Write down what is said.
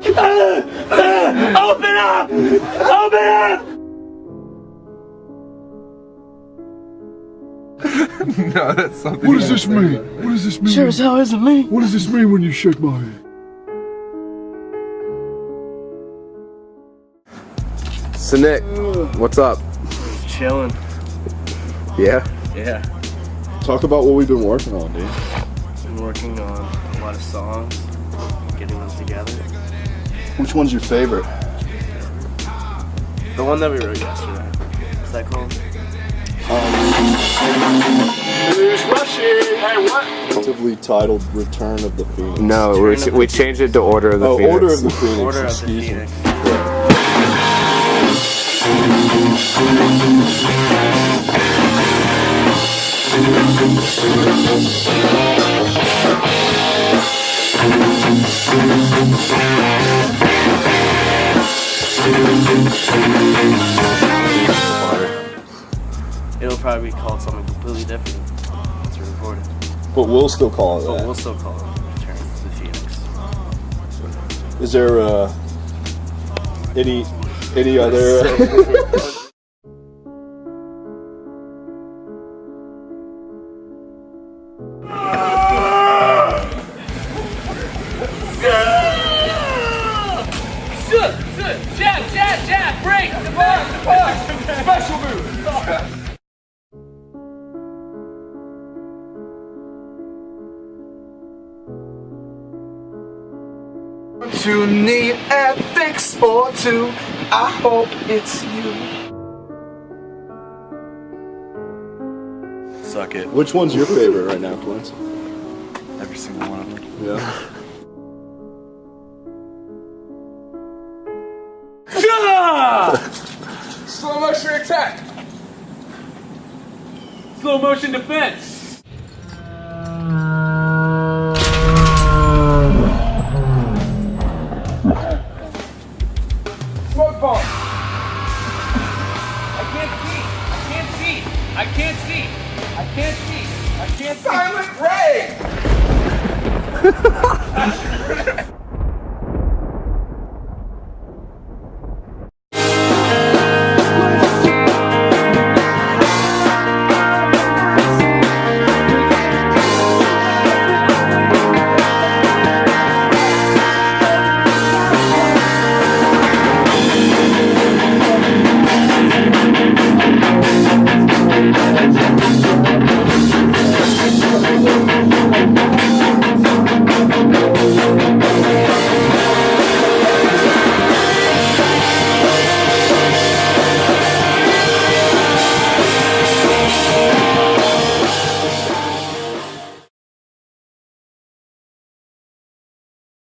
Open up! Open up! No, that's something. What does this mean? What does this mean? Sure as hell isn't me. What does this mean when you shake my hand? So Nick, what's up? Chilling. Yeah? Yeah. Talk about what we've been working on, dude. Been working on a lot of songs, getting them together. Which one's your favorite? The one that we wrote yesterday. What's that called? Who's rushing? Hey, what? Relatively titled "Return of the Phoenix." No, we changed it to Order of the Oh, Phoenix. Order of the Phoenix. Order of the Excuse me. Phoenix. It'll probably be called something completely different once we record it. But we'll still call it But that. we'll still call it Return to the Phoenix. Is there any other? Jab, break, depart, special move. To need a fix or two. I hope it's you. Suck it. Which one's your favorite right now, Quince? Every single one of them. Yeah. Slow motion attack. Slow motion defense.